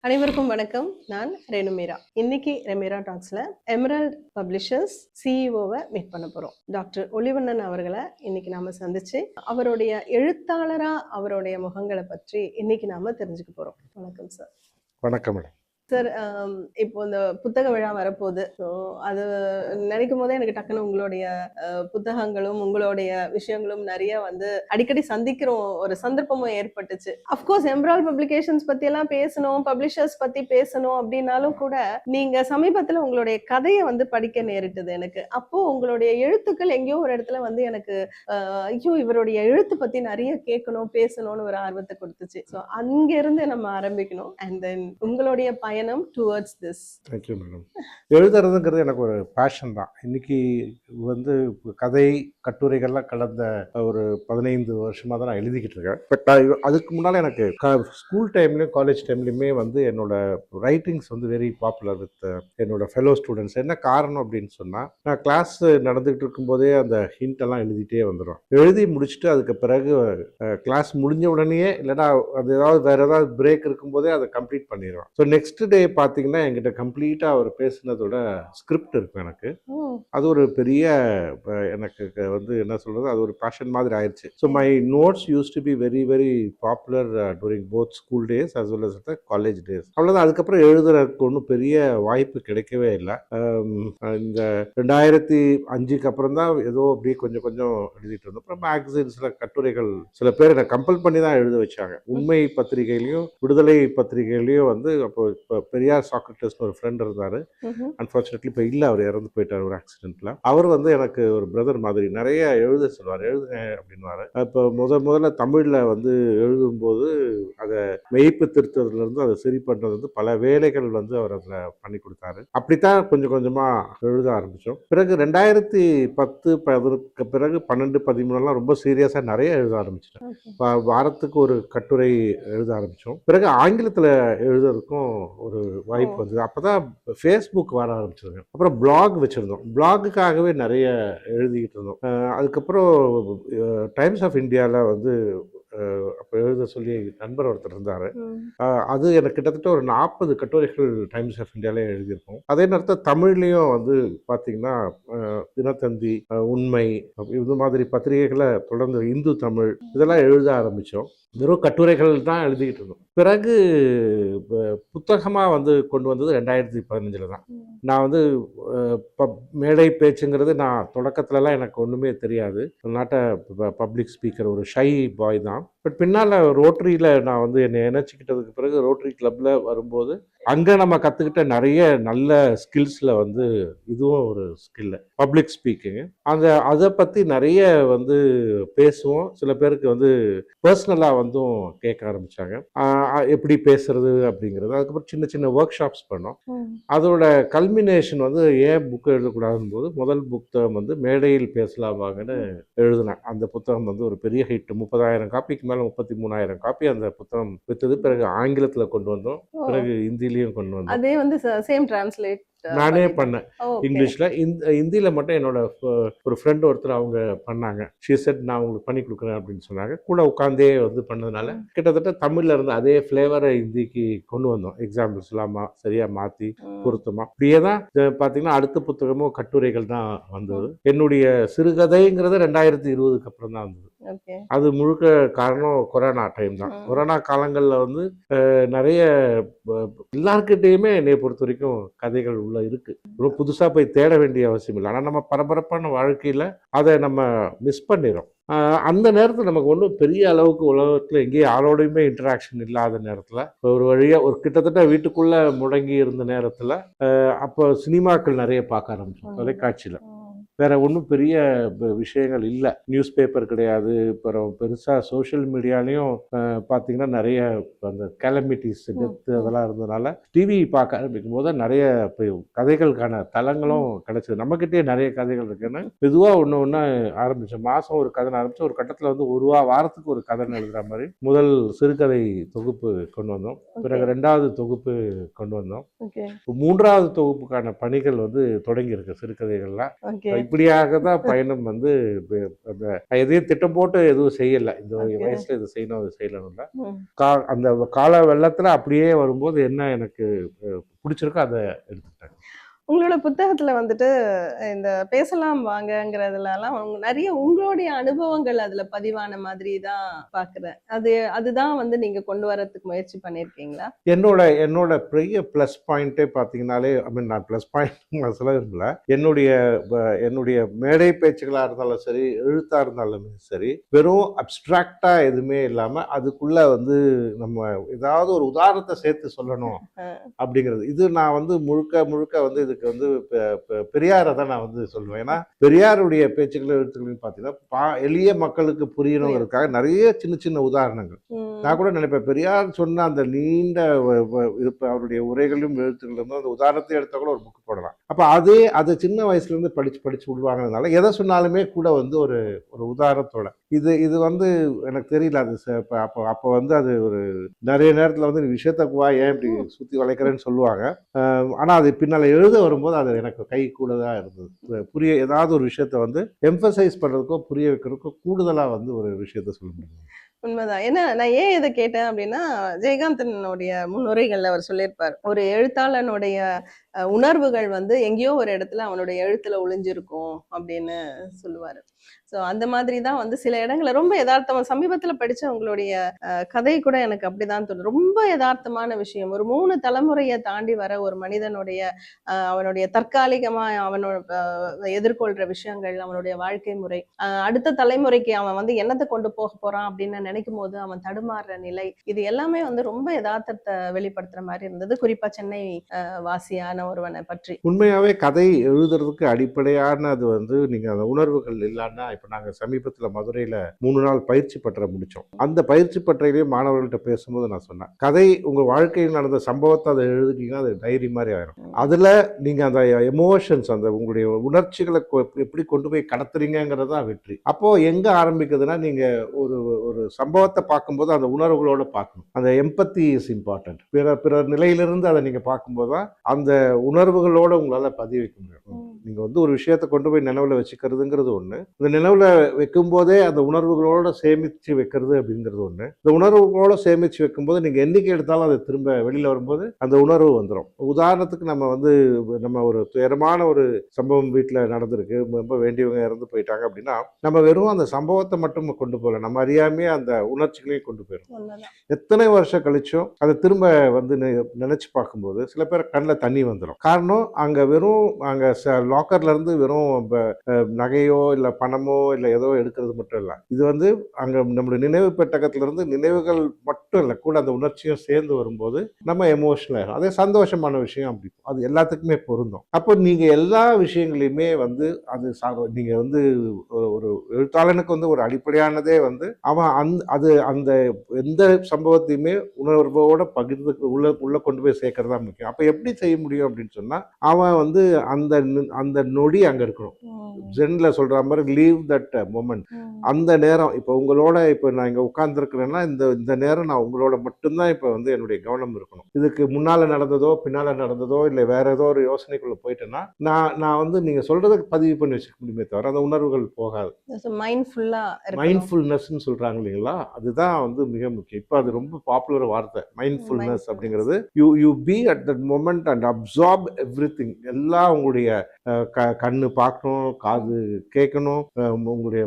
அனைவருக்கும் வணக்கம். நான் ரேணு மீரா. இன்னைக்கு ரெமீரா டாக்ஸ்ல எமரல்ட் பப்ளிஷர்ஸ் சிஇஓவை மீட் பண்ண போறோம். டாக்டர் ஒளிவண்ணன் அவர்களை இன்னைக்கு நாம சந்திச்சு அவருடைய எழுத்தாளரா அவருடைய முகங்களை பற்றி இன்னைக்கு நாம தெரிஞ்சுக்க போறோம். வணக்கம் சார். வணக்கம் மேடம். சார், இப்போ இந்த புத்தக விழா வரப்போகுது. ஸோ அது நினைக்கும் போதே எனக்கு டக்குன்னு உங்களுடைய புத்தகங்களும் உங்களுடைய விஷயங்களும் நிறைய அடிக்கடி சந்திக்கிறோம் ஒரு சந்தர்ப்பமும் ஏற்பட்டுச்சு. அஃப்கோர்ஸ் எம்ப்ரால் பப்ளிகேஷன்ஸ் பத்தி எல்லாம் பேசணும், பப்ளிஷர்ஸ் பத்தி பேசணும் அப்படின்னாலும் கூட நீங்க சமீபத்துல உங்களுடைய கதையை படிக்க நேரிட்டது எனக்கு. அப்போ உங்களுடைய எழுத்துக்கள் எங்கேயோ ஒரு இடத்துல எனக்கு ஐயோ இவருடைய எழுத்து பத்தி நிறைய கேட்கணும் பேசணும்னு ஒரு ஆர்வத்தை கொடுத்துச்சு. ஸோ அங்கிருந்து நம்ம ஆரம்பிக்கணும். அண்ட் தென் உங்களுடைய பயணம் டுவர்ட்ஸ் திஸ். Thank you madam. எழுதுறதுங்கிறது எனக்கு ஒரு பேஷன் தான். இன்னைக்கு கதை கட்டுரைகள்லாம் கலந்த ஒரு 15 வருஷமாக தான் நான் எழுதிக்கிட்டு இருக்கேன். பட் அதுக்கு முன்னால் எனக்கு ஸ்கூல் டைம்லேயும் காலேஜ் டைம்லேயுமே என்னோட ரைட்டிங்ஸ் வெரி பாப்புலர் வித் என்னோட ஃபெலோ ஸ்டூடெண்ட்ஸ். என்ன காரணம் அப்படின்னு சொன்னால், நான் கிளாஸ் நடந்துகிட்டு இருக்கும்போதே அந்த ஹிண்ட் எல்லாம் எழுதிட்டே வந்துடும். எழுதி முடிச்சுட்டு அதுக்கு பிறகு கிளாஸ் முடிஞ்ச உடனே இல்லைன்னா அது வேற ஏதாவது பிரேக் இருக்கும்போதே அதை கம்ப்ளீட் பண்ணிடுவேன். ஸோ நெக்ஸ்ட் டே பார்த்தீங்கன்னா என்கிட்ட கம்ப்ளீட்டாக அவர் பேசுனதோட ஸ்கிரிப்ட் இருக்கும் எனக்கு. அது ஒரு பெரிய எனக்கு என்ன சொல்றது, அது ஒரு பேஷன் மாதிரி ஆயிடுச்சு. So my notes used to be very very popular during both school days as well as the college days. அவ்வளோதான். அதுக்கப்புறம் எழுதுறதுக்கு ஒன்றும் பெரிய வாய்ப்பு கிடைக்கவே இல்லை. இந்த 2005க்கு அப்புறம் தான் ஏதோ அப்படியே கொஞ்சம் கொஞ்சம் எழுதிட்டு இருந்தோம். அப்புறம் மேகசின்ஸில் கட்டுரைகள் சில பேர் என்னை கம்பல் பண்ணி தான் எழுத வச்சாங்க. உண்மை பத்திரிகையிலையும் விடுதலை பத்திரிகையிலையும் அப்போ இப்போ பெரியார் சாக்ரட்டிஸ்னு ஒரு ஃப்ரெண்ட் இருந்தார். அன்ஃபார்ச்சுனேட்லி இப்போ இல்லை, அவர் இறந்து போயிட்டார் ஒரு ஆக்சிடென்ட்ல. அவர் எனக்கு ஒரு பிரதர் மாதிரி நிறைய எழுத சொல்வார். எழுதுங்க அப்படின்வாரு. இப்போ முதல்ல தமிழில் எழுதும்போது அதை மெய்ப்பு திருத்ததுலேருந்து அதை சரி பண்ணுறது பல வேலைகள் அவர் அதில் பண்ணி கொடுத்தாரு. அப்படித்தான் கொஞ்சம் கொஞ்சமாக எழுத ஆரம்பித்தோம். பிறகு 2010 பிறகு 12-13 ரொம்ப சீரியஸாக நிறைய எழுத ஆரம்பிச்சிட்டேன். வாரத்துக்கு ஒரு கட்டுரை எழுத ஆரம்பித்தோம். பிறகு ஆங்கிலத்தில் எழுதுறதுக்கும் ஒரு வாய்ப்பு வந்தது. அப்போ தான் ஃபேஸ்புக் வர ஆரம்பிச்சிருங்க. அப்புறம் பிளாக் வச்சுருந்தோம். பிளாகுக்காகவே நிறைய எழுதிக்கிட்டு இருந்தோம். அதுக்கப்புறம் டைம்ஸ் ஆஃப் இந்தியாவில் அப்போ எழுத சொல்லி நண்பர் ஒருத்தர் இருந்தார். அது எனக்கு கிட்டத்தட்ட ஒரு 40 கட்டுரைகள் டைம்ஸ் ஆஃப் இந்தியாவிலே எழுதியிருக்கோம். அதே நேரத்தில் தமிழ்லேயும் பார்த்தீங்கன்னா தினத்தந்தி, உண்மை, இது மாதிரி பத்திரிகைகளை தொடர்ந்து இந்து தமிழ் இதெல்லாம் எழுத ஆரம்பித்தோம். வெறும் கட்டுரைகள் தான் எழுதிக்கிட்டு இருந்தோம். பிறகு புத்தகமாக கொண்டு வந்தது 2015 தான். நான் மேடை பேச்சுங்கிறது நான் தொடக்கத்துலலாம் எனக்கு ஒன்றுமே தெரியாது. நாட் அ பப்ளிக் ஸ்பீக்கர், ஒரு ஷை பாய் தான். பட் பின்னால் ரோட்டரியில் நான் என்னை இணைச்சிக்கிட்டதுக்கு பிறகு ரோட்டரி கிளப்பில் வரும்போது அங்கே நம்ம கற்றுக்கிட்ட நிறைய நல்ல ஸ்கில்ஸில் இதுவும் ஒரு ஸ்கில்லு, பப்ளிக் ஸ்பீக்கிங்கு. அதை பற்றி நிறைய பேசுவோம். சில பேருக்கு பர்சனலாக கேட்க ஆரம்பித்தாங்க எப்படி பேசுறது அப்படிங்கிறது. அதுக்கப்புறம் சின்ன சின்ன ஒர்க் ஷாப்ஸ் பண்ணோம். அதோட கல்மினேஷன் ஏன் புக்கு எழுதக்கூடாதுன்னு போது முதல் புத்தகம் மேடையில் பேசலாமாங்கன்னு எழுதினேன். அந்த புத்தகம் ஒரு பெரிய ஹிட். 30,000 காப்பிக்கு மேலே 33,000 காப்பி அந்த புத்தகம் வித்தது. பிறகு ஆங்கிலத்தில் கொண்டு வந்தோம், பிறகு ஹிந்திலையும் கொண்டு வந்தோம். அதே சேம் டிரான்ஸ்லேட் நானே பண்ணேன் இங்கிலீஷ்ல. ஹிந்தியில மட்டும் என்னோட ஒரு ஃப்ரெண்ட் ஒருத்தர் அவங்க பண்ணாங்க. ஷீ செட் நான் உங்களுக்கு பண்ணி கொடுக்குறேன் அப்படின்னு சொன்னாங்க. கூட உட்காந்தே பண்ணதுனால கிட்டத்தட்ட தமிழ்ல இருந்து அதே ஃபிளேவரை ஹிந்திக்கு கொண்டு வந்தோம். எக்ஸாம்பிள்ஸ் எல்லாம் சரியா மாத்தி பொருத்தமா. இப்படியே தான் பாத்தீங்கன்னா அடுத்த புத்தகமும் கட்டுரைகள் தான் வந்தது. என்னுடைய சிறுகதைங்கிறது 2020க்கு அப்புறம் தான் வந்தது. அது முழுக்க காரணம் கொரோனா டைம் தான். கொரோனா காலங்களில் நிறைய எல்லார்கிட்டையுமே என்னை பொறுத்த வரைக்கும் கதைகள் உள்ள இருக்கு. ரொம்ப புதுசா போய் தேட வேண்டிய அவசியம் இல்லை. ஆனால் நம்ம பரபரப்பான வாழ்க்கையில அதை நம்ம மிஸ் பண்ணிடுறோம். அந்த நேரத்தில் நமக்கு ஒன்றும் பெரிய அளவுக்கு உலகத்தில் எங்கேயும் யாரோடையுமே இன்டராக்ஷன் இல்லாத நேரத்தில் ஒரு வழியாக ஒரு கிட்டத்தட்ட வீட்டுக்குள்ளே முடங்கி இருந்த நேரத்தில் அப்போ சினிமாக்கள் நிறைய பார்க்க ஆரம்பிச்சோம் தொலைக்காட்சியில். வேற ஒன்றும் பெரிய விஷயங்கள் இல்லை. நியூஸ் பேப்பர் கிடையாது. அப்புறம் பெருசாக சோஷியல் மீடியாலையும் பார்த்தீங்கன்னா நிறைய அந்த கேலமிட்டிஸ், டெத்து அதெல்லாம் இருந்ததுனால டிவி பார்க்க ஆரம்பிக்கும் போது நிறைய கதைகளுக்கான தளங்களும் கிடைச்சது. நம்மக்கிட்டே நிறைய கதைகள் இருக்குன்னு மெதுவாக ஒன்று ஒன்றா ஆரம்பித்தோம். மாதம் ஒரு கதை ஆரம்பித்து ஒரு கட்டத்தில் வாரத்துக்கு ஒரு கதை எழுதுகிற மாதிரி முதல் சிறுகதை தொகுப்பு கொண்டு வந்தோம். பிறகு 2வது தொகுப்பு கொண்டு வந்தோம். 3வது தொகுப்புக்கான பணிகள் தொடங்கி இருக்கு சிறுகதைகள்லாம். இப்படியாக தான் பயணம் வந்து அந்த நான் எதையும் திட்டம் போட்டு எதுவும் செய்யலை. இந்த Okay. வயசுல இது செய்யணும் அது செய்யணும்ல. ம். அந்த கால வெள்ளத்துல அப்படியே வரும்போது என்ன எனக்கு பிடிச்சிருக்கோ அதை எடுத்துக்கிட்டேன். உங்களோட புத்தகத்துல வந்துட்டு இந்த பேசலாம் வாங்கங்கிறதுலலாம் நிறைய உங்களுடைய அனுபவங்கள் அதுல பதிவான மாதிரி தான் பாக்குறேன். அதுதான் வந்து நீங்க கொண்டு வரதுக்கு முயற்சி பண்ணிருக்கீங்களா? என்னோட பெரிய ப்ளஸ் பாயிண்ட்டே பார்த்தீங்கன்னாலே ஐ மீன் நான் ப்ளஸ் பாயிண்ட் சொல்ல விரும்பல. என்னுடைய மேடை பேச்சுகளாக இருந்தாலும் சரி, எழுத்தாக இருந்தாலுமே சரி, வெறும் அப்ட்ராக்டாக எதுவுமே இல்லாமல் அதுக்குள்ள வந்து நம்ம ஏதாவது ஒரு உதாரணத்தை சேர்த்து சொல்லணும் அப்படிங்கிறது. இது நான் வந்து முழுக்க முழுக்க வந்து இதுக்கு வந்து பெரியாரை தான் நான் வந்து சொல்லுவேன். ஏன்னா பெரியாருடைய பேச்சுக்கள் எழுத்துக்கள்னு பார்த்தீங்கன்னா எளிய மக்களுக்கு புரியணுங்கிறதுக்காக நிறைய சின்ன சின்ன உதாரணங்கள். நான் கூட நினைப்பேன் பெரியார் சொன்ன அந்த நீண்ட அவருடைய உரைகளும் எழுத்துக்களும் அந்த உதாரணத்தை எடுத்தா கூட ஒரு புக் போடலாம். அப்போ அது சின்ன வயசுல இருந்து படிச்சு விடுவாங்கிறதுனால எதை சொன்னாலுமே கூட வந்து ஒரு உதாரணத்தோட இது வந்து எனக்கு தெரியல. அது அப்போ வந்து அது ஒரு நிறைய நேரத்தில் வந்து விஷயத்தக்குவா ஏன் இப்படி சுற்றி வளைக்கிறேன்னு சொல்லுவாங்க. ஆனால் அது பின்னால் எழுத வரும்போது அது எனக்கு கை கூட தான் இருந்தது. ஏதாவது ஒரு விஷயத்த வந்து எம்பசைஸ் பண்ணுறதுக்கோ புரிய வைக்கிறதுக்கோ கூடுதலாக வந்து ஒரு விஷயத்த சொல்ல முடியும். உண்மைதான். ஏன்னா நான் ஏன் இதை கேட்டேன் அப்படின்னா, ஜெயகாந்தனுடைய முன்னுரைகள்ல அவர் சொல்லியிருப்பார், ஒரு எழுத்தாளனுடைய உணர்வுகள் வந்து எங்கேயோ ஒரு இடத்துல அவனுடைய எழுத்துல ஒளிஞ்சிருக்கும் அப்படின்னு சொல்லுவாரு. ஸோ அந்த மாதிரி தான் வந்து சில இடங்கள்ல ரொம்ப யதார்த்தமா சமீபத்துல படிச்ச உங்களுடைய கதை கூட எனக்கு அப்படிதான் தோணும். ரொம்ப யதார்த்தமான விஷயம். ஒரு 3 தலைமுறையை தாண்டி வர ஒரு மனிதனுடைய அவனுடைய தற்காலிகமா அவனோட எதிர்கொள்ற விஷயங்கள், அவனுடைய வாழ்க்கை முறை, அடுத்த தலைமுறைக்கு அவன் வந்து என்னத்தை கொண்டு போக போறான் அப்படின்னு நினைக்கும் போது அவன் தடுமாறுற நிலை, இது எல்லாமே வந்து ரொம்ப யதார்த்தத்தை வெளிப்படுத்துற மாதிரி இருந்தது. குறிப்பா சென்னை வாசியான ஒருவனை பற்றி. உண்மையாவே கதை எழுதுறதுக்கு அடிப்படையானது வந்து நீங்க அந்த உணர்வுகள் இல்லைன்னா, இப்ப நாங்க சமீபத்துல மதுரையில 3 நாள் பயிற்சி பட்டறை முடிச்சோம். அந்த பயிற்சி பட்டறையிலேயே மாணவர்கள்ட்ட பேசும்போது நான் சொன்னேன், கதை உங்க வாழ்க்கையில் நடந்த சம்பவத்தை அதை எழுதிட்டீங்கன்னா அது டைரி மாதிரி ஆயிரும். அதுல நீங்க அந்த எமோஷன்ஸ், அந்த உங்களுடைய உணர்ச்சிகளை எப்படி கொண்டு போய் கடத்துறீங்கிறது தான் வெற்றி. அப்போ எங்க ஆரம்பிக்குதுன்னா, நீங்க ஒரு சம்பவத்தை பார்க்கும்போது அந்த உணர்வுகளோட பார்க்கணும். அந்த எம்பத்தி இஸ் இம்பார்ட்டன்ட். பிறர் நிலையிலிருந்து அதை நீங்க பார்க்கும்போது தான் அந்த உணர்வுகளோட உங்களால பதிய வைக்க முடியும். நீங்க வந்து ஒரு விஷயத்தை கொண்டு போய் நினைவுல வச்சுக்கிறதுங்கிறது ஒண்ணு, இந்த நினைவுல வைக்கும் போதே அந்த உணர்வுகளோட சேமிச்சு வைக்கிறது அப்படிங்கிறது ஒண்ணு. இந்த உணர்வுகளோட சேமிச்சு வைக்கும்போது நீங்க என்னைக்கு எடுத்தாலும் அது திரும்ப வெளியில வரும்போது அந்த உணர்வு வந்துடும். உதாரணத்துக்கு நம்ம ஒரு துயரமான ஒரு சம்பவம் வீட்டுல நடந்திருக்கு, ரொம்ப வேண்டியவங்க இறந்து போயிட்டாங்க அப்படின்னா, நம்ம வெறும் அந்த சம்பவத்தை மட்டும் கொண்டு போகல, நம்ம அறியாமையே அந்த உணர்ச்சிகளையும் கொண்டு போயிடும். எத்தனை வருஷம் கழிச்சும் அதை திரும்ப வந்து நினைச்சு பார்க்கும்போது சில பேர் கண்ணில் தண்ணி வந்துடும். காரணம் அங்க வெறும் லாக்கர்ல இருந்து வெறும் நகையோ இல்ல பணமோ இல்ல ஏதோ எடுக்கிறது மட்டும் இல்ல, இது வந்து அங்க நம்மளுடைய நினைவு பெட்டகத்துல இருந்து நினைவுகள் மட்டும் இல்ல, கூட அந்த உணர்ச்சியும் சேர்ந்து வரும்போது நம்ம எமோஷனல் ஆகும். அதே சந்தோஷமான விஷயம் அப்படி அது எல்லாத்துக்குமே பொருந்தும். அப்போ நீங்க எல்லா விஷயங்களையுமே வந்து அது நீங்க வந்து ஒரு எழுத்தாளனுக்கு வந்து ஒரு அடிப்படையானதே வந்து அவன் அந்த எந்த சம்பவத்தையுமே உணர்வோட பகிர்ந்து உள்ள கொண்டு போய் சேர்க்கறதா முக்கியம். அப்ப எப்படி செய்ய முடியும் அப்படின்னு சொன்னா, அவன் வந்து அந்த நொடி அங்க இருக்கணும். ஜென்ல சொல்ற மாதிரி லீவ் தட் மொமெண்ட். அந்த நேரம் இப்ப உங்களோட இப்ப நான் இங்க உட்கார்ந்து இருக்கிறேன்னா இந்த நேரம் நான் உங்களோட மட்டும்தான் இப்ப வந்து என்னுடைய கவனம் இருக்கணும். இதுக்கு முன்னால நடந்ததோ பின்னால நடந்ததோ இல்ல வேற ஏதோ ஒரு யோசனைக்குள்ள போயிட்டேன்னா நான் வந்து நீங்க சொல்றதுக்கு பதிவு பண்ணி வச்சுக்க முடியுமே தவிர அந்த உணர்வுகள் போகாது. மைண்ட்ஃபுல்னஸ் சொல்றாங்க இல்லைங்களா, அதுதான் வந்து மிக முக்கியம். இப்ப அது ரொம்ப பாப்புலர் வார்த்தை மைண்ட்ஃபுல்னஸ் அப்படிங்கிறது. You be at that moment and absorb everything. எல்லாம் உங்களுடைய கண்ணு பார்க்கணும், காது கேட்கணும், உங்களுடைய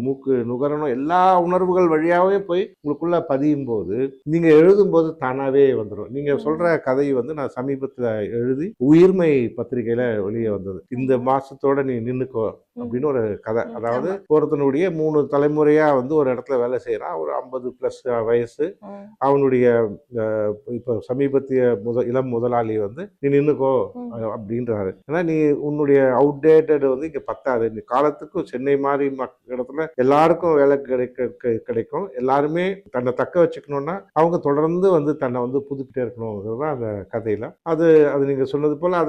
மூக்கு நுகரணும், எல்லா உணர்வுகள் வழியாவே போய் உங்களுக்குள்ள பதியும் போது நீங்க எழுதும் போது தானாவே வந்துடும். நீங்க சொல்ற கதை வந்து நான் சமீபத்துல எழுதி உயிர்மை பத்திரிகையில வெளியே வந்தது. இந்த மாசத்தோட நீ நின்னுக்கோ அப்படின்னு ஒரு கதை. அதாவது ஒருத்தனுடைய 3 தலைமுறையா வந்து ஒரு இடத்துல வேலை செய்யறான், ஒரு 50+ வயசு. அவனுடைய இப்ப சமீபத்திய இளம் முதலாளி வந்து நீ நின்னுக்கோ அப்படின்றாரு. ஏன்னா நீ உன்னுடைய அவுடேட்டட் வந்து இங்க பத்தாது, நீ காலத்துக்கும் சென்னை மாதிரி இடத்துல எல்லாருக்கும் வேலை கிடைக்கும், எல்லாருமே தன்னை தக்க வச்சுக்கணும்னா அவங்க தொடர்ந்து வந்து தன்னை வந்து புதுக்கிட்டே இருக்கணுங்கிறது தான் அந்த கதையில. அது நீங்க சொன்னது போல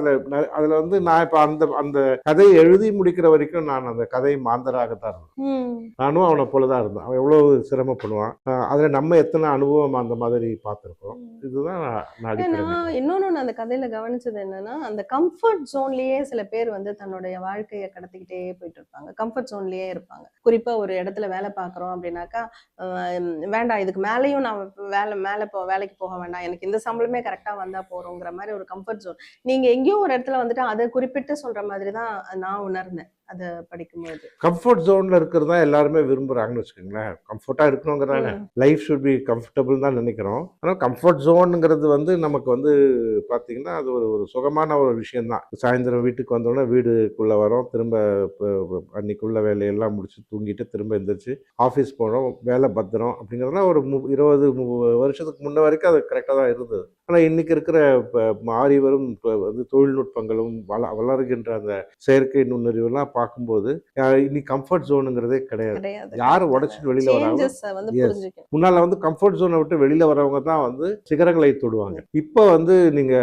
அதுல வந்து நான் இப்ப அந்த கதையை எழுதி முடிக்கிற வரைக்கும் வரைக்கும் நான் அந்த கதை மாந்தராகத்தான் இருந்தேன். ம். நானும் அவனை போல தான் இருந்தேன். அவன் எவ்வளோ சிரமப்படுவான், அதில் நம்ம எத்தனை அனுபவம் அந்த மாதிரி பார்த்துருக்கோம். இதுதான் நான் அடிப்படை. நான் இன்னொன்னு அந்த கதையில கவனிச்சது என்னன்னா, அந்த கம்ஃபர்ட் ஜோன்லயே சில பேர் வந்து தன்னுடைய வாழ்க்கைய கடத்திக்கிட்டே போயிட்டு இருப்பாங்க. கம்ஃபர்ட் ஜோன்லயே இருப்பாங்க. குறிப்பா ஒரு இடத்துல வேலை பார்க்குறோம் அப்படின்னாக்கா, வேண்டாம் இதுக்கு மேலயும் நான் வேலைக்கு போக வேண்டாம். எனக்கு இந்த சம்பளமே கரெக்ட்டா வந்தா போறோங்கிற மாரி ஒரு கம்ஃபர்ட் ஜோன். நீங்க எங்கேயோ ஒரு இடத்துல வந்துட்டு அத குறிப்பிட்டு சொல்ற மாதிரி தான் நான் உணர்ந்தேன். அத படிக்கும்போது. கம்ஃபர்ட் ஜோன்ல இருக்கிறது தான் எல்லாருமே விரும்புறாங்கன்னு வச்சுக்கோங்களேன். கம்ஃபர்ட்டா இருக்கணுங்கிறாங்க. லைஃப் ஷுட் பி கம்ஃபர்டபுள் தான் நினைக்கிறோம். ஆனால் கம்ஃபர்ட் ஜோனுங்கிறது வந்து நமக்கு வந்து பார்த்தீங்கன்னா அது ஒரு சுகமான ஒரு விஷயம் தான். சாயந்தரம் வீட்டுக்கு வந்தோடனே வீடுக்குள்ளே வரோம், திரும்ப அன்னைக்குள்ள வேலையெல்லாம் முடிச்சு தூங்கிட்டு திரும்ப எந்திரிச்சு ஆஃபீஸ் போகிறோம், வேலை பத்திரம் அப்படிங்கிறதுலாம் ஒரு 20 வருஷத்துக்கு முன்ன வரைக்கும் அது கரெக்டாக தான் இருந்தது. ஆனால் இன்னைக்கு இருக்கிற மாறி வரும் வந்து தொழில்நுட்பங்களும் வளர்கின்ற அந்த செயற்கை நுண்ணறிவுலாம் பார்க்கும்போது இன்னைக்கு கம்ஃபர்ட் ஜோனுங்கிறதே கிடையாது. யாரும் உடைச்சிட்டு வெளியில வராங்க. முன்னால வந்து கம்ஃபர்ட் ஜோனை விட்டு வெளியில வரவங்க தான் வந்து சிகரங்களை தொடுவாங்க. இப்போ வந்து நீங்க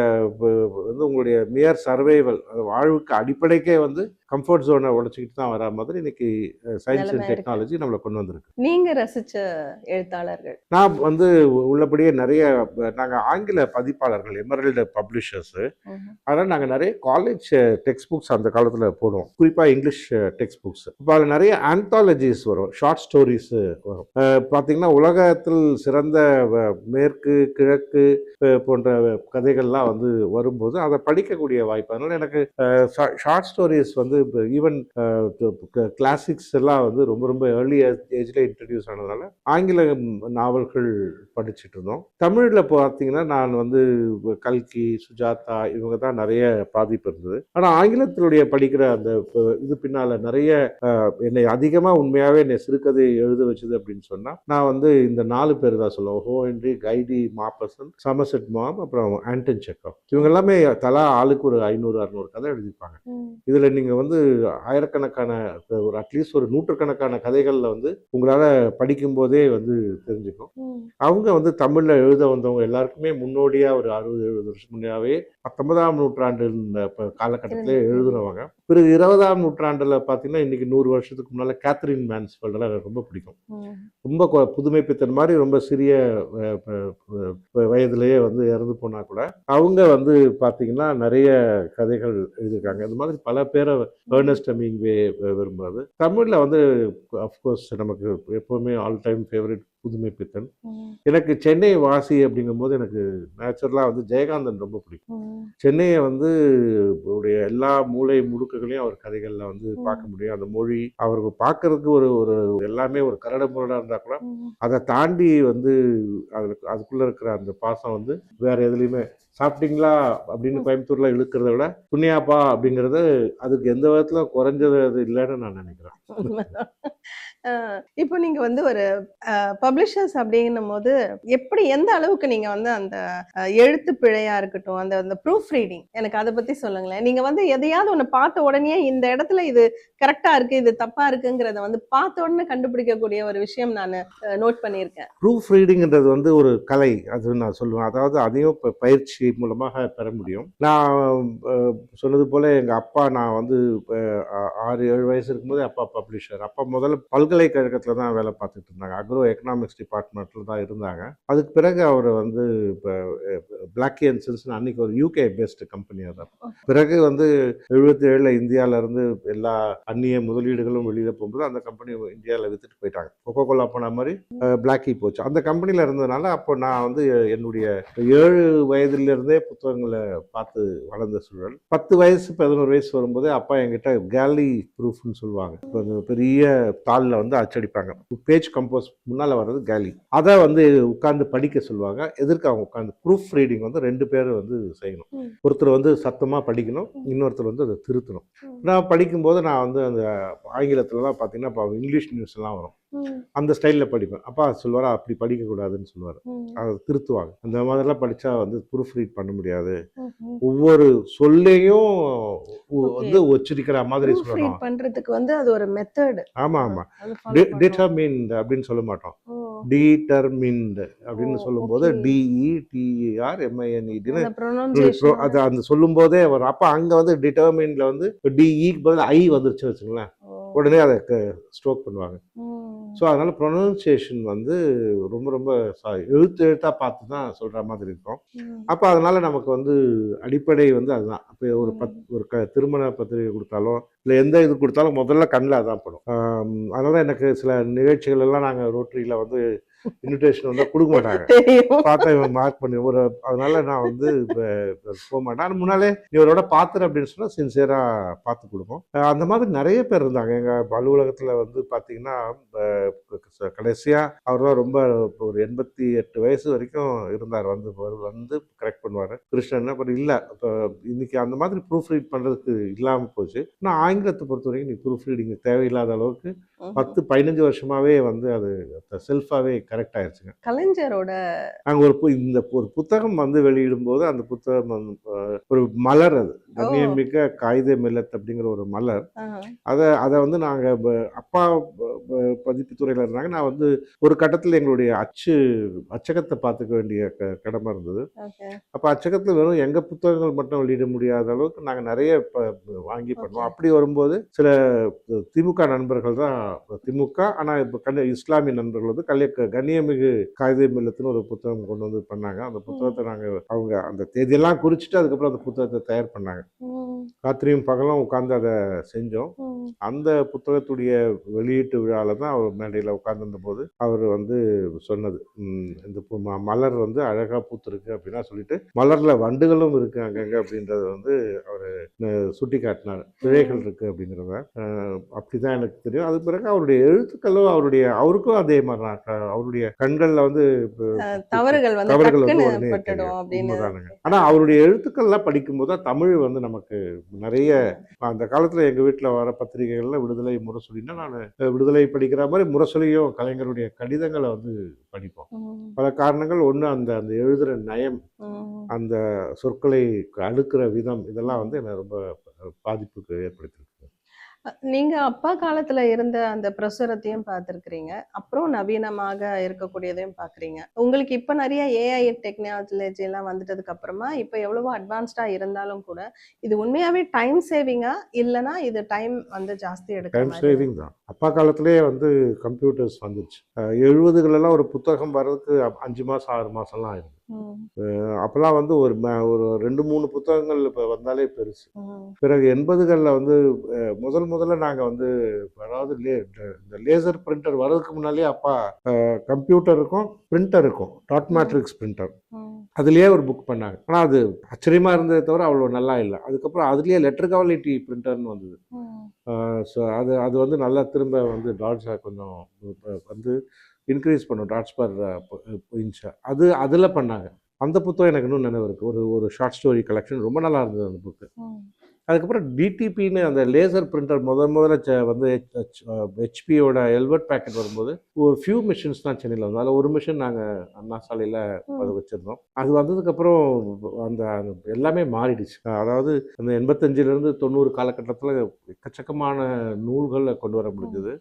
வந்து உங்களுடைய மியர் சர்வைவல் வாழ்வுக்கு அடிப்படைக்கே வந்து கம்ஃபர்ட் ஜோனை உடைச்சிக்கிட்டு தான் வரா மாதிரி இன்னைக்கு சயின்ஸ் அண்ட் டெக்னாலஜி நம்மளை கொண்டு வந்திருக்கு. நீங்க ரசிச்ச எழுத்தாளர்கள்? நான் வந்து உள்ளபடியே நிறைய நாங்கள் ஆங்கில பதிப்பாளர்கள், எமரல்டு பப்ளிஷர்ஸ், அதனால் நாங்கள் நிறைய காலேஜ் டெக்ஸ்ட் புக்ஸ் அந்த காலத்தில் போடுவோம். குறிப்பாக இங்கிலீஷ் டெக்ஸ்ட் புக்ஸ். இப்போ அதில் நிறைய ஆந்தாலஜிஸ் வரும், ஷார்ட் ஸ்டோரிஸ் வரும். பார்த்தீங்கன்னா உலகத்தில் சிறந்த மேற்கு கிழக்கு போன்ற கதைகள்லாம் வந்து வரும்போது அதை படிக்கக்கூடிய வாய்ப்பு. அதனால் எனக்கு ஷார்ட் ஸ்டோரிஸ் வந்து ஈவன் கிளாசிக்ஸ் எல்லாம் வந்து ரொம்ப ரொம்ப ஏர்லி ஏஜ்ல இன்ட்ரடியூஸ் ஆனதுனால ஆங்கில நாவல்கள் படிச்சுட்டு இருந்தோம். தமிழில் பார்த்தீங்கன்னா நான் வந்து கல்கி, சுஜாதா இவங்க தான் நிறைய பாதிப்பு இருந்தது. ஆனால் ஆங்கிலத்தினுடைய படிக்கிற அந்த இது பின்னால நிறைய என்னை அதிகமாக உண்மையாகவே என்னை சிறுகதை எழுத வச்சது அப்படின்னு சொன்னால் நான் வந்து இந்த 4 பேர் தான் சொல்லுவோம். ஹோ ஹென்றி, கைடி மாப்பர்சன், சமர்செட் மாம், அப்புறம் ஆண்டன் செக்கவ். இவங்க எல்லாமே தலா ஆளுக்கு ஒரு 500-600 கதை எழுதிப்பாங்க. இதில் நீங்கள் வந்து ஆயிரக்கணக்கான ஒரு அட்லீஸ்ட் ஒரு நூற்றுக்கணக்கான கதைகளில் வந்து உங்களால் படிக்கும்போதே வந்து தெரிஞ்சுக்கும். அவங்க வந்து தமிழில் எழுத வந்தவங்க எல்லாருக்குமே முன்னோடியாக ஒரு 60-70 வருஷம் முன்னாவே 19ஆம் நூற்றாண்டு காலகட்டத்திலே எழுதுனவங்க. பிறகு 20ஆம் நூற்றாண்டில் பார்த்தீங்கன்னா இன்னைக்கு 100 வருஷத்துக்கு முன்னால் கேத்ரின் மேன்ஸ்ஃபீல்டெல்லாம் எனக்கு ரொம்ப பிடிக்கும். ரொம்ப புதுமை பித்தன் மாதிரி ரொம்ப சிறிய வயதிலேயே வந்து இறந்து போனா கூட அவங்க வந்து பார்த்தீங்கன்னா நிறைய கதைகள் எழுதியிருக்காங்க. இந்த மாதிரி பல பேரை ஏர்னஸ்ட் ஹெமிங்வே விரும்புறது. தமிழில் வந்து அஃப்கோர்ஸ் நமக்கு எப்போவுமே ஆல் டைம் ஃபேவரட் புதுமை பித்தன். எனக்கு சென்னை வாசி அப்படிங்கும்போது எனக்கு நேச்சுரலாக வந்து ஜெயகாந்தன் ரொம்ப பிடிக்கும். சென்னையை வந்து அவருடைய எல்லா மூளை முடுக்குகளையும் அவர் கதைகளில் வந்து பார்க்க முடியும். அந்த மொழி அவருக்கு பார்க்கறதுக்கு ஒரு எல்லாமே ஒரு கரட முரடாக இருந்தால் கூட அதை தாண்டி வந்து அதுக்குள்ளே இருக்கிற அந்த பாசம் வந்து வேற எதுலேயுமே சாப்பிட்டீங்களா அப்படின்னு கோயம்புத்தூர்ல இழுக்கிறத விட புண்ணியாப்பா அப்படிங்கிறது அதுக்கு எந்த விதத்துல குறைஞ்சது அது இல்லைன்னு நான் நினைக்கிறேன். இப்போ நீங்க வந்து ஒரு பப்ளிஷர்ஸ் அப்படின்னும் போது எப்படி எந்த அளவுக்கு நீங்க வந்து அந்த எழுத்து பிழையா இருக்கட்டும், அந்த ப்ரூஃப் ரீடிங், எனக்கு அதை பத்தி சொல்லுங்களேன். நீங்க வந்து எதையாவது ஒண்ணு பார்த்த உடனே இந்த இடத்துல இது கரெக்டா இருக்கு, இது தப்பா இருக்குங்கிறத வந்து பார்த்த உடனே கண்டுபிடிக்கக்கூடிய ஒரு விஷயம் நான் நோட் பண்ணியிருக்கேன். ப்ரூஃப் ரீடிங்ன்றது வந்து ஒரு கலை, அது நான் சொல்லுவேன். அதாவது அதையும் பயிற்சி மூலமாக பெற முடியும். நான் சொன்னது போல எங்க அப்பா, நான் வந்து 6-7 வயசு இருக்கும்போது அப்பா பப்ளிஷர். அப்பா முதல்ல பல்கலைக்கழகத்தில் தான் வேலை பார்த்துட்டு இருந்தாங்க. அக்ரோ எக்கனாமிக்ஸ் டிபார்ட்மெண்ட்டில் தான் இருந்தாங்க. அதுக்கு பிறகு அவர் வந்து இப்போ பிளாக் அண்ட் சில்ஸ்னு அன்னைக்கு ஒரு யூகே பேஸ்டு கம்பெனியாக தான். பிறகு வந்து 77 இந்தியாவிலேருந்து எல்லா அந்நிய முதலீடுகளும் வெளியில் போகும்போது அந்த கம்பெனி இந்தியாவில் வித்துட்டு போயிட்டாங்க. கொக்கோ கோலா போன மாதிரி பிளாக்கி போச்சு. அந்த கம்பெனியில் இருந்ததுனால அப்போ நான் வந்து என்னுடைய 7 வயதிலிருந்தே புத்தகங்களை பார்த்து வளர்ந்த சூழல். 10 வயசு 11 வயசு வரும்போது அப்பா என்கிட்ட கேலி ப்ரூஃப்னு சொல்லுவாங்க. பெரிய தாளில் வந்து அச்சடிப்பாங்க. பேஜ் கம்போஸ் முன்னால் வர்றது கேலி. அதை வந்து உட்கார்ந்து படிக்க சொல்லுவாங்க. எதற்கு அவங்க உட்காந்து ப்ரூஃப் ரீடிங் வந்து 2 பேர் வந்து செய்யணும். ஒருத்தர் வந்து சத்தமாக படிக்கணும், இன்னொருத்தர் வந்து அதை திருத்தணும். நான் படிக்கும்போது நான் வந்து அந்த ஆங்கிலத்துலலாம் பார்த்தீங்கன்னா இப்போ இங்கிலீஷ் நியூஸ் எல்லாம் வரும், அந்த ஸ்டைலில் படிப்பேன். அப்பா சொல்லுவார் அப்படி படிக்கக்கூடாதுன்னு சொல்லுவார். அதை திருத்துவாங்க. அந்த மாதிரிலாம் படித்தா வந்து ப்ரூஃப் ரீட் பண்ண முடியாது, ஒவ்வொரு சொல்லையும் வந்து உச்சரிக்கிற மாதிரி சொல்லணும் பண்றதுக்கு வந்து அது ஒரு மெத்தட். ஆமா ஆமா, டிட்டர்மின்ட் அப்படின்னு சொல்ல மாட்டோம். டிடர்மின்டு ஓ, அப்படின்னு சொல்லும்போது ஓகே. DETERMINEDன்னு அந்த ப்ரொனவுன்சியேஷன். அது அந்த சொல்லும்போதே வரும். அப்போ அங்கே வந்து டிட்டர்மின்ல வந்து டிஇக்கு பதில் ஐ வந்துருச்சு வச்சுங்களேன், உடனே அதை ஸ்ட்ரோக் பண்ணுவாங்க. ஸோ அதனால ப்ரொனவுன்சியேஷன் வந்து ரொம்ப ரொம்ப எழுத்து எழுத்தாக பார்த்து தான் சொல்கிற மாதிரி இருக்கும். அப்போ அதனால நமக்கு வந்து அடிப்படை வந்து அதுதான். இப்போ ஒரு திருமண பத்திரிகை கொடுத்தாலும் இல்லை எந்த இது கொடுத்தாலும் முதல்ல கண்ணில் அதான் படும். அதனால எனக்கு சில நிகழ்ச்சிகள் எல்லாம் நாங்கள் ரோட்டரியில் வந்து இன்விடேஷன் வந்தால் கொடுக்க மாட்டாங்க. தெரியும். பார்த்தா இவன் மார்க் பண்ணி அதனால நான் வந்து போக மாட்டேன். ஆனால் முன்னாலே இவரோட பார்த்துரு அப்படின்னு சொன்னால் சின்சியராக பார்த்து கொடுப்போம். அந்த மாதிரி நிறைய பேர் இருந்தாங்க எங்கள் அலுவலகத்தில் வந்து பார்த்தீங்கன்னா கடைசியாக அவர் தான் ரொம்ப ஒரு 88 வயசு வரைக்கும் இருந்தார். வந்து கரெக்ட் பண்ணுவார் கிருஷ்ணன். அப்புறம் இல்லை இப்போ இன்னைக்கு அந்த மாதிரி ப்ரூஃப் ரீட் பண்ணுறதுக்கு இல்லாமல் போச்சு. ஆனால் ஆங்கிலத்தை பொறுத்த வரைக்கும் நீ ப்ரூஃப் ரீடிங் தேவையில்லாத அளவுக்கு 10-15 வருஷமாவே வந்து அது செல்ஃபாகவே கரெக்ட் ஆயிடுச்சுங்க. கலைஞரோட நாங்கள் ஒரு புத்தகம் வந்து வெளியிடும்போது அந்த புத்தகம் வந்து ஒரு மலர், அது கண்ணியமிக்க காகித மில்லத் அப்படிங்கிற ஒரு மலர். அதை வந்து நாங்கள் அப்பா பதிப்புத்துறையில் இருந்தாங்க. நான் வந்து ஒரு கட்டத்தில் எங்களுடைய அச்சகத்தை பார்த்துக்க வேண்டிய கடமை இருந்தது. அப்போ அச்சகத்தில் வெறும் எங்கள் புத்தகங்கள் மட்டும் வெளியிட முடியாத அளவுக்கு நாங்கள் நிறைய வாங்கி பண்ணுவோம். அப்படி வரும்போது சில திமுக நண்பர்கள் தான் திமுக, ஆனால் இப்போ இஸ்லாமிய நண்பர்கள் வந்து கண்ணியமிகு காகித மில்லத்துன்னு ஒரு புத்தகம் கொண்டு வந்து பண்ணாங்க. அந்த புத்தகத்தை நாங்கள் அவங்க அந்த தேதியெல்லாம் குறிச்சிட்டு அதுக்கப்புறம் அந்த புத்தகத்தை தயார் பண்ணாங்க. ராத்திரியும் பகலும் உட்காந்து அதை செஞ்சோம். அந்த புத்தகத்துடைய வெளியீட்டு விழாவில் தான் அவர் மேடையில் உட்கார்ந்திருந்த போது அவர் வந்து சொன்னது, இந்த மலர் வந்து அழகாக பூத்துருக்கு அப்படின்னா சொல்லிட்டு மலரில் வண்டுகளும் இருக்கு அங்கங்க அப்படின்றத வந்து அவர் சுட்டி காட்டினார். பிழைகள் இருக்கு அப்படிங்கிறத. அப்படிதான் எனக்கு தெரியும். அது பிறகு அவருடைய எழுத்துக்களும் அவருக்கும் அதே மாதிரி தான். அவருடைய கண்களில் வந்து தவறுகள் வந்து உண்மைதானுங்க. ஆனால் அவருடைய எழுத்துக்கள்லாம் படிக்கும்போது தான் தமிழ் வந்து நமக்கு நிறைய அந்த காலத்தில் எங்கள் வீட்டில் வர பத்திரிகைகளில் விடுதலை முரசொலின்னா நான் விடுதலை படிக்கிற மாதிரி முரசொலியும் கலைஞருடைய கடிதங்களை வந்து படிப்போம். பல காரணங்கள். ஒன்று அந்த அந்த எழுதுகிற நயம், அந்த சொற்களை அடுக்கிற விதம், இதெல்லாம் வந்து என்னை ரொம்ப பாதிப்புக்கு ஏற்படுத்தியிருக்கு. நீங்க அப்பா காலத்துல இருந்த அந்த பிரசுரத்தையும் பார்த்திருக்கிறீங்க, அப்புறம் நவீனமாக இருக்கக்கூடியதையும் பாக்குறீங்க. உங்களுக்கு இப்ப நிறைய ஏஐ டெக்னாலஜி எல்லாம் வந்துட்டதுக்கு அப்புறமா இப்ப எவ்வளவோ அட்வான்ஸ்டா இருந்தாலும் கூட இது உண்மையாவே டைம் சேவிங்கா, இல்லைன்னா இது டைம் வந்து ஜாஸ்தி எடுக்கிற டைம் சேவிங் தான். அப்பா காலத்திலேயே வந்து கம்ப்யூட்டர்ஸ் வந்துச்சு. 70களெல்லாம் ஒரு புத்தகம் வர்றதுக்கு 5 மாதம் 6 மாதம்லாம் ஆயிடும். அப்போல்லாம் வந்து ஒரு 2-3 புத்தகங்கள் இப்போ வந்தாலே பெருசு. பிறகு 80களில் வந்து முதல்ல நாங்கள் வந்து அதாவது இந்த லேசர் பிரிண்டர் வர்றதுக்கு முன்னாலே அப்பா கம்ப்யூட்டர் இருக்கும், பிரிண்டர் இருக்கும், டாட் மேட்ரிக்ஸ் பிரிண்டர், அதுலேயே ஒரு புக் பண்ணாங்க. ஆனால் அது ஆச்சரியமாக இருந்ததை தவிர அவ்வளோ நல்லா இல்லை. அதுக்கப்புறம் அதுலேயே லெட்டர் குவாலிட்டி பிரிண்டர்னு வந்தது. ஸோ அது வந்து நல்லா திரும்ப வந்து டாட்ஸை கொஞ்சம் வந்து இன்க்ரீஸ் பண்ணும், டாட்ஸ் பர் இன்ச்சா அதில் பண்ணாங்க. அந்த புத்தகம் எனக்கு இன்னும் நினைவு இருக்குது. ஒரு ஷார்ட் ஸ்டோரி கலெக்ஷன் ரொம்ப நல்லா இருந்தது அந்த புக்கு. அதுக்கப்புறம் டிடிபின்னு அந்த லேசர் பிரிண்டர் முதல்ல வந்து ஹெச்பியோட எல்வர்ட் பேக்கெட் வரும்போது ஒரு ஃபியூ மிஷின்ஸ் தான் சென்னையில் வந்தோம். அதில் ஒரு மிஷின் நாங்கள் அண்ணா சாலையில் அது வச்சுருந்தோம். அது வந்ததுக்கப்புறம் அந்த எல்லாமே மாறிடுச்சு. அதாவது அந்த 85லேருந்து 90 காலகட்டத்தில் எக்கச்சக்கமான நூல்களை கொண்டு வர முடிஞ்சது.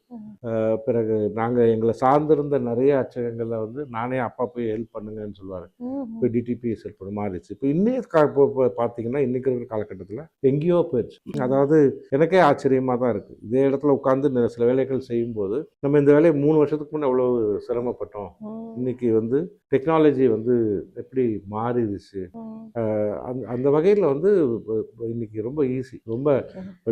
பிறகு நாங்கள் எங்களை சார்ந்திருந்த நிறைய அச்சகங்களில் வந்து நானே அப்பா போய் ஹெல்ப் பண்ணுங்கன்னு சொல்லுவார். இப்போ டிடிபி செல் பண்ண மாறிடுச்சு. இப்போ இன்னைக்கு பார்த்தீங்கன்னா இன்றைக்கி இருக்கிற காலகட்டத்தில் எங்கேயோ போயிடுச்சு. அதாவது எனக்கே ஆச்சரியமாக தான் இருக்குது. இதே இடத்துல உட்காந்து சில வேலைகள் செய்யும்போது நம்ம இந்த வேலையை 3 வருஷத்துக்கு முன்னே எவ்வளோ சிரமப்பட்டோம். இன்னைக்கு வந்து டெக்னாலஜி வந்து எப்படி மாறிடுச்சு. அந்த வகையில் வந்து இன்னைக்கு ரொம்ப ஈஸி, ரொம்ப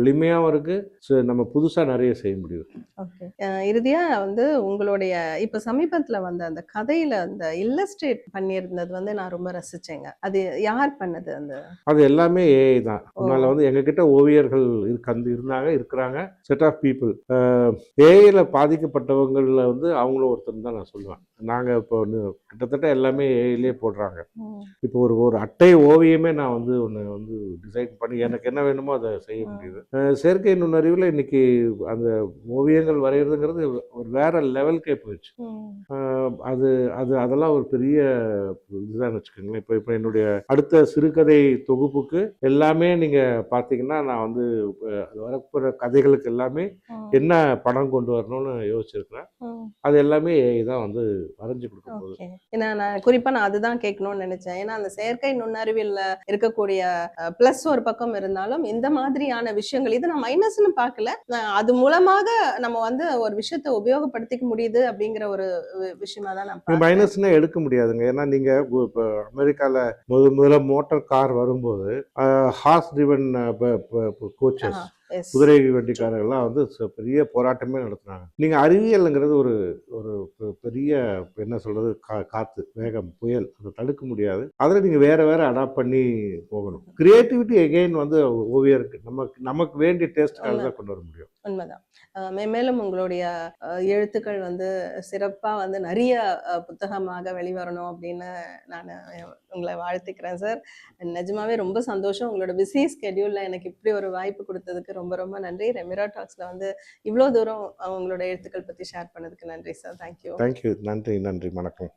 எளிமையாகவும் இருக்குது. நம்ம புதுசாக நிறைய செய்ய முடியும். ஓகே, இறுதியாக வந்து உங்களுடைய இப்போ சமீபத்தில் வந்த அந்த கதையில் அந்த இல்லஸ்ட்ரேட் பண்ணியிருந்தது வந்து நான் ரொம்ப ரசித்தேங்க. அது யார் பண்ணது? அது எல்லாமே ஏஐ தான். அதனால வந்து எங்ககிட்ட ஓவியர்கள் இருக்கிறாங்க, செட் ஆஃப் பீப்புள். ஏஐயில் பாதிக்கப்பட்டவங்களில் வந்து அவங்களும் ஒருத்தர் தான் நான் சொல்லுவேன். நாங்கள் இப்போ கிட்டத்தட்ட எல்லாமே ஏஐலே போடுறாங்க. இப்போ ஒரு அட்டை ஓவியமே நான் வந்து ஒன்று வந்து டிசைன் பண்ணி எனக்கு என்ன வேணுமோ அதை செய்ய முடியுது. செயற்கை நுண்ணறிவில் இன்னைக்கு அந்த ஓவியங்கள் வரைகிறதுங்கிறது ஒரு வேற லெவலுக்கே போயிடுச்சு. அதெல்லாம் ஒரு பெரிய இதுதான் வச்சுக்கோங்களேன். இப்போ என்னுடைய அடுத்த சிறுகதை தொகுப்புக்கு எல்லாமே நீங்கள் பார்த்தீங்கன்னா நான் வந்து அது வரப்போகிற கதைகளுக்கு எல்லாமே என்ன படம் கொண்டு வரணும்னு யோசிச்சிருக்கிறேன். அது எல்லாமே AI தான் வந்து வரைஞ்சு கொடுக்க போகுது. ஓகே. ஏன்னா நான் அதுதான் கேட்கணும்னு நினைச்சேன். ஏன்னா அந்த செயற்கை நுண்ணறிவியல்ல இருக்கக்கூடிய பிளஸ் ஒரு பக்கம் இருந்தாலும் இந்த மாதிரியான விஷயங்கள் இது நான் மைனஸ்னு பார்க்கல. அது மூலமாக நம்ம வந்து ஒரு விஷயத்தை உபயோகப்படுத்திக்க முடியுது அப்படிங்கிற ஒரு விஷயமா தான் நான் பார்க்கிறேன். மைனஸ்னே எடுக்க முடியாதுங்க. ஏன்னா நீங்கள் இப்போ அமெரிக்காவில் முதல்ல மோட்டார் கார் வரும்போது ஹார்ஸ் ட்ரிவன் கோச்சஸ் Yes. குதிரை வண்டிக்காரர்கள்லாம் வந்து பெரிய போராட்டமே நடத்துனாங்க. நீங்கள் அறிவியலுங்கிறது ஒரு ஒரு பெரிய என்ன சொல்கிறது காற்று வேகம் புயல் அதை தடுக்க முடியாது. அதில் நீங்கள் வேறு அடாப்ட் பண்ணி போகணும். கிரியேட்டிவிட்டி எகெயின் வந்து ஓவியருக்கு நமக்கு வேண்டிய டேஸ்ட்டுக்காக தான் கொண்டு வர முடியும். உண்மைதான். மேலும் உங்களுடைய எழுத்துக்கள் வந்து சிறப்பா வந்து நிறைய புத்தகமாக வெளிவரணும் அப்படின்னு நான் உங்களை வாழ்த்துக்கிறேன் சார். நிஜமாவே ரொம்ப சந்தோஷம். உங்களோட பிஸி ஸ்கெடியூல்ல எனக்கு இப்படி ஒரு வாய்ப்பு கொடுத்ததுக்கு ரொம்ப ரொம்ப நன்றி. ரெமிரா டாக்ஸ்ல வந்து இவ்வளோ தூரம் உங்களோட எழுத்துக்கள் பற்றி ஷேர் பண்ணதுக்கு நன்றி சார். தேங்க்யூ. தேங்க்யூ. நன்றி வணக்கம்.